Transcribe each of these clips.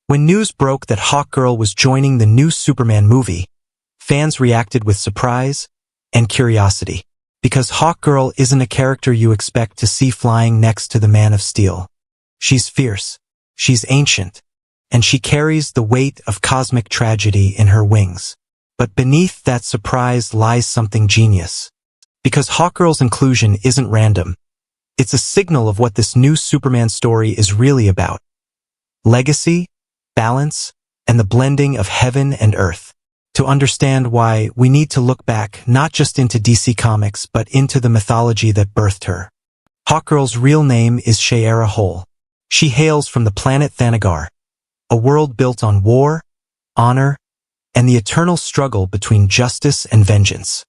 When news broke that Hawkgirl was joining the new Superman movie, fans reacted with surprise and curiosity. Because Hawkgirl isn't a character you expect to see flying next to the Man of Steel. She's fierce, she's ancient, and she carries the weight of cosmic tragedy in her wings. But beneath that surprise lies something genius. Because Hawkgirl's inclusion isn't random. It's a signal of what this new Superman story is really about. Legacy, balance, and the blending of heaven and earth. To understand why, we need to look back not just into DC Comics but into the mythology that birthed her. Hawkgirl's real name is Shiera Hole. She hails from the planet Thanagar, a world built on war, honor, and the eternal struggle between justice and vengeance.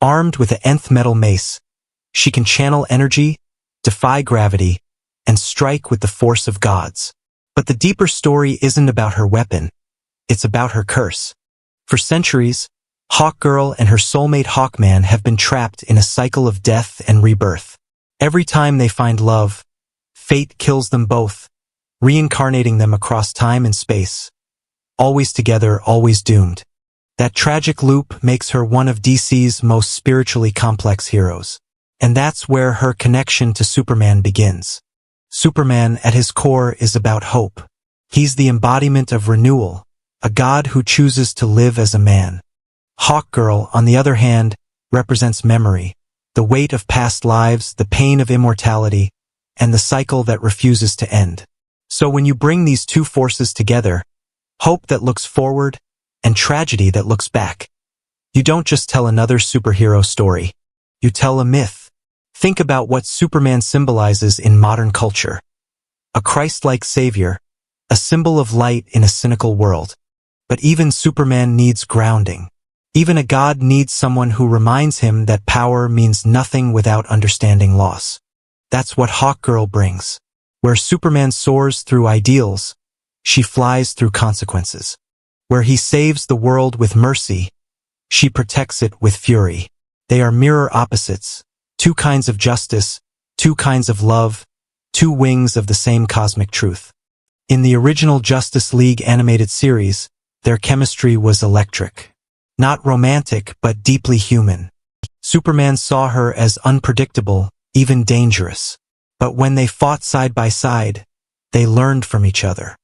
Armed with the nth metal mace, she can channel energy, defy gravity, and strike with the force of gods. But the deeper story isn't about her weapon, it's about her curse. For centuries, Hawkgirl and her soulmate Hawkman have been trapped in a cycle of death and rebirth. Every time they find love, fate kills them both, reincarnating them across time and space. Always together, always doomed. That tragic loop makes her one of DC's most spiritually complex heroes. And that's where her connection to Superman begins. Superman, at his core, is about hope. He's the embodiment of renewal, a god who chooses to live as a man. Hawkgirl, on the other hand, represents memory, the weight of past lives, the pain of immortality, and the cycle that refuses to end. So when you bring these two forces together, hope that looks forward and tragedy that looks back, you don't just tell another superhero story. You tell a myth. Think about what Superman symbolizes in modern culture. A Christ-like savior, a symbol of light in a cynical world. But even Superman needs grounding. Even a god needs someone who reminds him that power means nothing without understanding loss. That's what Hawkgirl brings. Where Superman soars through ideals, she flies through consequences. Where he saves the world with mercy, she protects it with fury. They are mirror opposites, two kinds of justice, two kinds of love, two wings of the same cosmic truth. In the original Justice League animated series, their chemistry was electric. Not romantic, but deeply human. Superman saw her as unpredictable, even dangerous. But when they fought side by side, they learned from each other.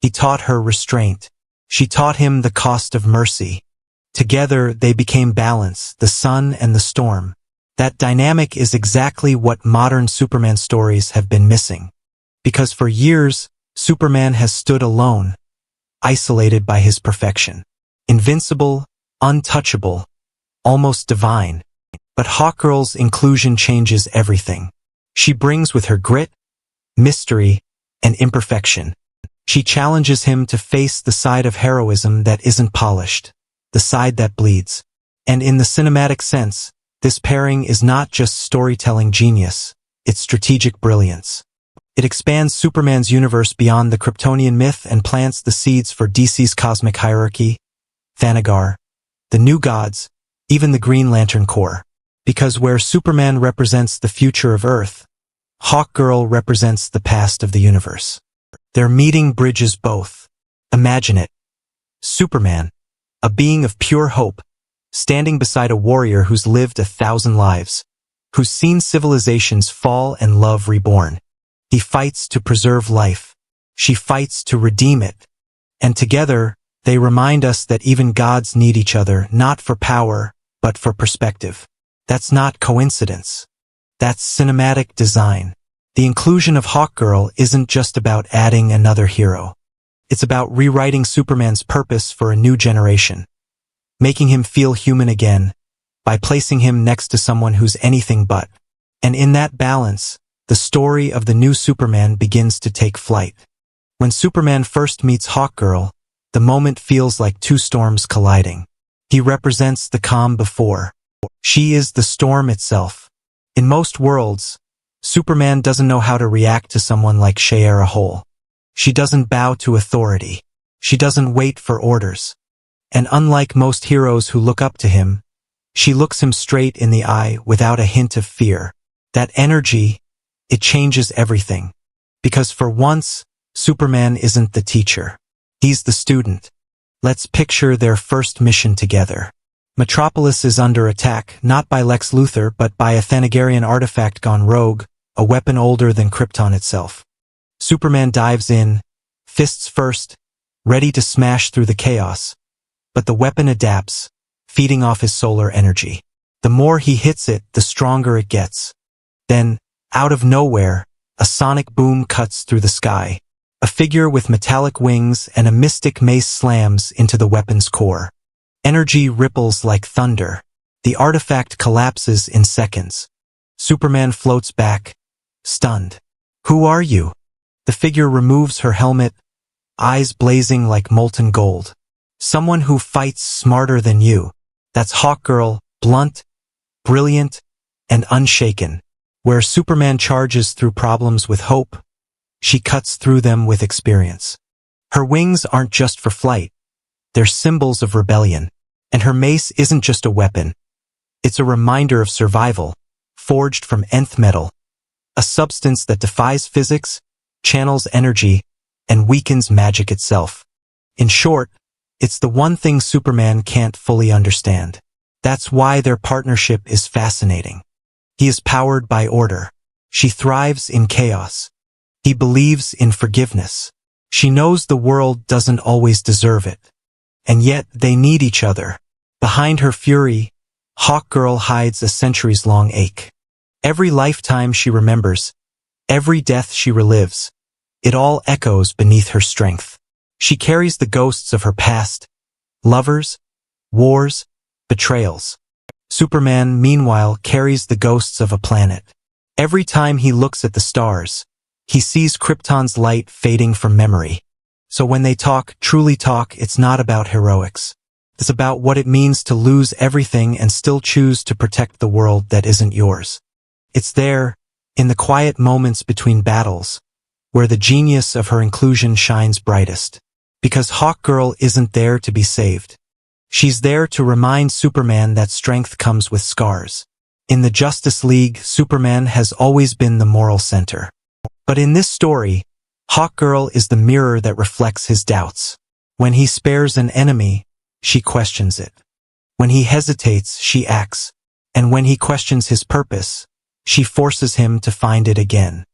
He taught her restraint. She taught him the cost of mercy. Together, they became balance, the sun and the storm. That dynamic is exactly what modern Superman stories have been missing. Because for years, Superman has stood alone, isolated by his perfection. Invincible, untouchable, almost divine. But Hawkgirl's inclusion changes everything. She brings with her grit, mystery, and imperfection. She challenges him to face the side of heroism that isn't polished, the side that bleeds. And in the cinematic sense, this pairing is not just storytelling genius, it's strategic brilliance. It expands Superman's universe beyond the Kryptonian myth and plants the seeds for DC's cosmic hierarchy, Thanagar, the new gods, even the Green Lantern Corps. Because where Superman represents the future of Earth, Hawkgirl represents the past of the universe. Their meeting bridges both. Imagine it. Superman, a being of pure hope, standing beside a warrior who's lived 1,000 lives, who's seen civilizations fall and love reborn. He fights to preserve life. She fights to redeem it. And together, they remind us that even gods need each other, not for power, but for perspective. That's not coincidence. That's cinematic design. The inclusion of Hawkgirl isn't just about adding another hero. It's about rewriting Superman's purpose for a new generation. Making him feel human again, by placing him next to someone who's anything but. And in that balance, the story of the new Superman begins to take flight. When Superman first meets Hawkgirl, the moment feels like two storms colliding. He represents the calm before. She is the storm itself. In most worlds, Superman doesn't know how to react to someone like Shiera Hole. She doesn't bow to authority. She doesn't wait for orders. And unlike most heroes who look up to him, she looks him straight in the eye without a hint of fear. That energy, it changes everything. Because for once, Superman isn't the teacher. He's the student. Let's picture their first mission together. Metropolis is under attack, not by Lex Luthor but by a Thanagarian artifact gone rogue, a weapon older than Krypton itself. Superman dives in, fists first, ready to smash through the chaos. But the weapon adapts, feeding off his solar energy. The more he hits it, the stronger it gets. Then, out of nowhere, a sonic boom cuts through the sky. A figure with metallic wings and a mystic mace slams into the weapon's core. Energy ripples like thunder. The artifact collapses in seconds. Superman floats back, stunned. "Who are you?" The figure removes her helmet, eyes blazing like molten gold. "Someone who fights smarter than you. That's Hawkgirl, blunt, brilliant, and unshaken. Where Superman charges through problems with hope, she cuts through them with experience. Her wings aren't just for flight. They're symbols of rebellion. And her mace isn't just a weapon. It's a reminder of survival, forged from nth metal, a substance that defies physics, channels energy, and weakens magic itself. In short, it's the one thing Superman can't fully understand. That's why their partnership is fascinating. He is powered by order. She thrives in chaos. He believes in forgiveness. She knows the world doesn't always deserve it. And yet they need each other. Behind her fury, Hawkgirl hides a centuries-long ache. Every lifetime she remembers, every death she relives, it all echoes beneath her strength. She carries the ghosts of her past, lovers, wars, betrayals. Superman, meanwhile, carries the ghosts of a planet. Every time he looks at the stars, he sees Krypton's light fading from memory. So when they talk, truly talk, it's not about heroics. It's about what it means to lose everything and still choose to protect the world that isn't yours. It's there, in the quiet moments between battles, where the genius of her inclusion shines brightest. Because Hawkgirl isn't there to be saved. She's there to remind Superman that strength comes with scars. In the Justice League, Superman has always been the moral center. But in this story, Hawkgirl is the mirror that reflects his doubts. When he spares an enemy, she questions it. When he hesitates, she acts. And when he questions his purpose, she forces him to find it again.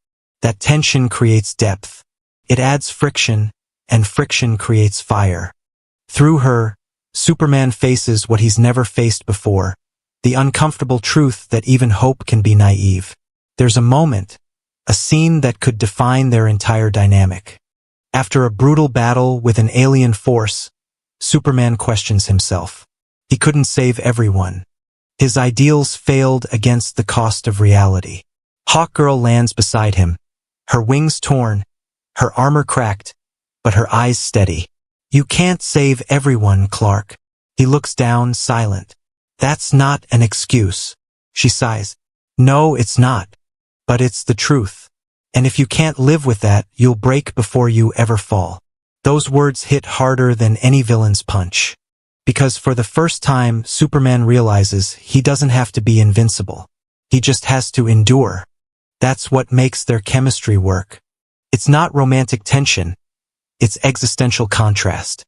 That tension creates depth. It adds friction, and friction creates fire. Through her, Superman faces what he's never faced before, the uncomfortable truth that even hope can be naive. There's a moment, a scene that could define their entire dynamic. After a brutal battle with an alien force, Superman questions himself. He couldn't save everyone. His ideals failed against the cost of reality. Hawkgirl lands beside him, her wings torn, her armor cracked, but her eyes steady. "You can't save everyone, Clark." He looks down, silent. "That's not an excuse." She sighs. "No, it's not. But it's the truth. And if you can't live with that, you'll break before you ever fall." Those words hit harder than any villain's punch. Because for the first time, Superman realizes he doesn't have to be invincible. He just has to endure. That's what makes their chemistry work. It's not romantic tension. It's existential contrast.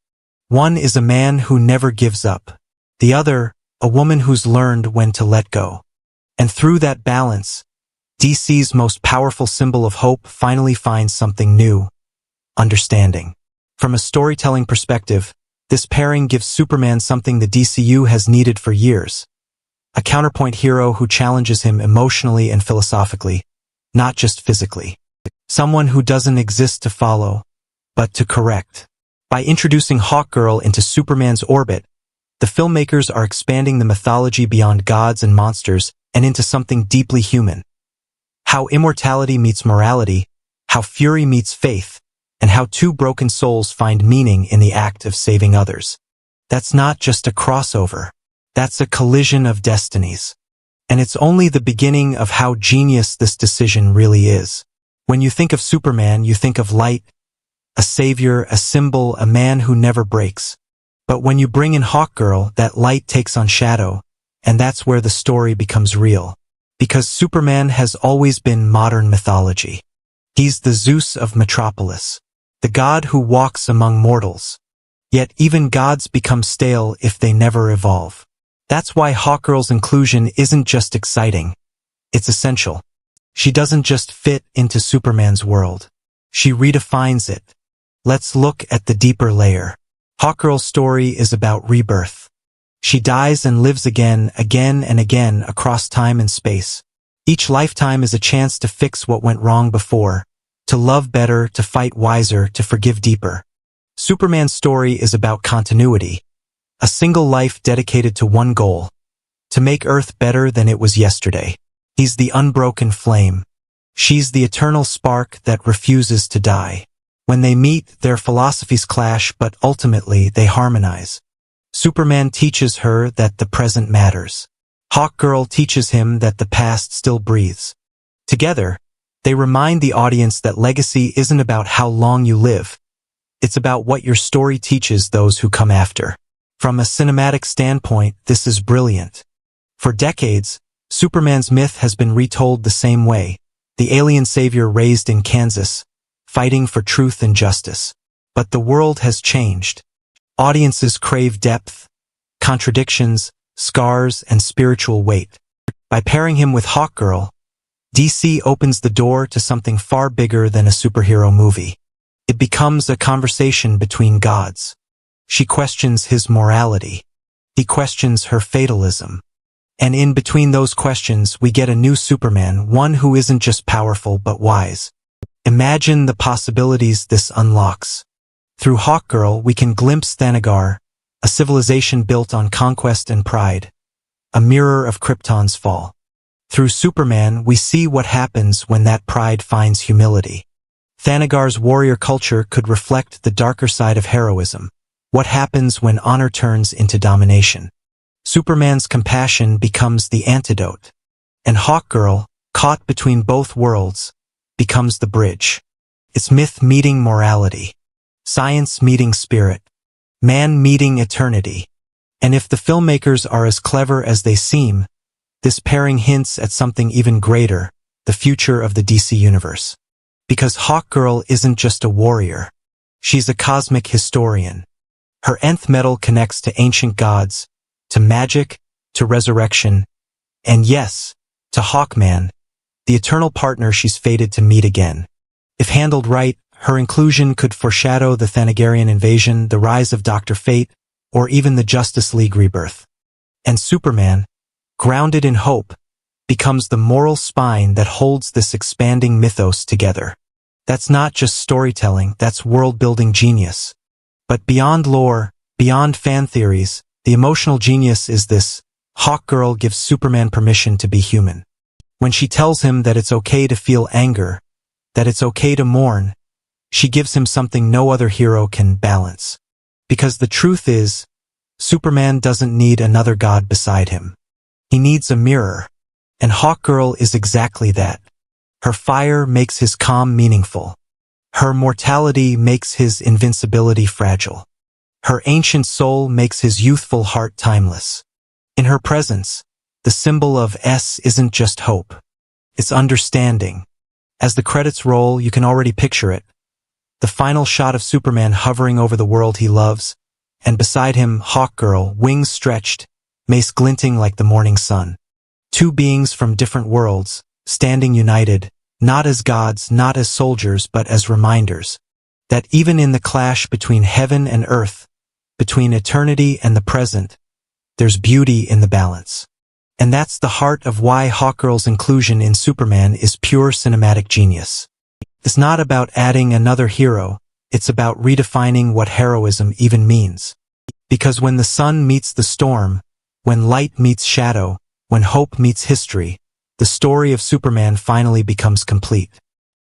One is a man who never gives up. The other, a woman who's learned when to let go. And through that balance, DC's most powerful symbol of hope finally finds something new: understanding. From a storytelling perspective, this pairing gives Superman something the DCU has needed for years. A counterpoint hero who challenges him emotionally and philosophically, not just physically. Someone who doesn't exist to follow, but to correct. By introducing Hawkgirl into Superman's orbit, the filmmakers are expanding the mythology beyond gods and monsters and into something deeply human. How immortality meets morality, how fury meets faith, and how two broken souls find meaning in the act of saving others. That's not just a crossover. That's a collision of destinies. And it's only the beginning of how genius this decision really is. When you think of Superman, you think of light, a savior, a symbol, a man who never breaks. But when you bring in Hawkgirl, that light takes on shadow, and that's where the story becomes real. Because Superman has always been modern mythology. He's the Zeus of Metropolis. the God who walks among mortals. Yet even gods become stale if they never evolve. That's why Hawkgirl's inclusion isn't just exciting, it's essential. She doesn't just fit into Superman's world. She redefines it. Let's look at the deeper layer. Hawkgirl's story is about rebirth. She dies and lives again and again across time and space. Each lifetime is a chance to fix what went wrong before, to love better, to fight wiser, to forgive deeper. Superman's story is about continuity. A single life dedicated to one goal, to make Earth better than it was yesterday. He's the unbroken flame. She's the eternal spark that refuses to die. When they meet, their philosophies clash, but ultimately they harmonize. Superman teaches her that the present matters. Hawkgirl teaches him that the past still breathes. Together, they remind the audience that legacy isn't about how long you live. It's about what your story teaches those who come after. From a cinematic standpoint, this is brilliant. For decades, Superman's myth has been retold the same way. The alien savior raised in Kansas, fighting for truth and justice. But the world has changed. Audiences crave depth, contradictions, scars, and spiritual weight. By pairing him with Hawkgirl, DC opens the door to something far bigger than a superhero movie. It becomes a conversation between gods. She questions his morality. He questions her fatalism. And in between those questions, we get a new Superman, one who isn't just powerful but wise. Imagine the possibilities this unlocks. Through Hawkgirl, we can glimpse Thanagar, a civilization built on conquest and pride, a mirror of Krypton's fall. Through Superman, we see what happens when that pride finds humility. Thanagar's warrior culture could reflect the darker side of heroism. What happens when honor turns into domination? Superman's compassion becomes the antidote. And Hawkgirl, caught between both worlds, becomes the bridge. It's myth meeting morality. Science meeting spirit. Man meeting eternity. And if the filmmakers are as clever as they seem, this pairing hints at something even greater, the future of the DC universe. Because Hawkgirl isn't just a warrior. She's a cosmic historian. Her nth metal connects to ancient gods, to magic, to resurrection, and yes, to Hawkman, the eternal partner she's fated to meet again. If handled right, her inclusion could foreshadow the Thanagarian invasion, the rise of Dr. Fate, or even the Justice League rebirth. And Superman, grounded in hope, becomes the moral spine that holds this expanding mythos together. That's not just storytelling, that's world-building genius. But beyond lore, beyond fan theories, the emotional genius is this: Hawkgirl gives Superman permission to be human. When she tells him that it's okay to feel anger, that it's okay to mourn, she gives him something no other hero can balance. Because the truth is, Superman doesn't need another god beside him. He needs a mirror. And Hawkgirl is exactly that. Her fire makes his calm meaningful. Her mortality makes his invincibility fragile. Her ancient soul makes his youthful heart timeless. In her presence, the symbol of S isn't just hope. It's understanding. As the credits roll, you can already picture it. The final shot of Superman hovering over the world he loves, and beside him, Hawkgirl, wings stretched, mace glinting like the morning sun. Two beings from different worlds, standing united, not as gods, not as soldiers, but as reminders that even in the clash between heaven and earth, between eternity and the present, there's beauty in the balance. And that's the heart of why Hawkgirl's inclusion in Superman is pure cinematic genius. It's not about adding another hero, it's about redefining what heroism even means. Because when the sun meets the storm, when light meets shadow, when hope meets history, the story of Superman finally becomes complete.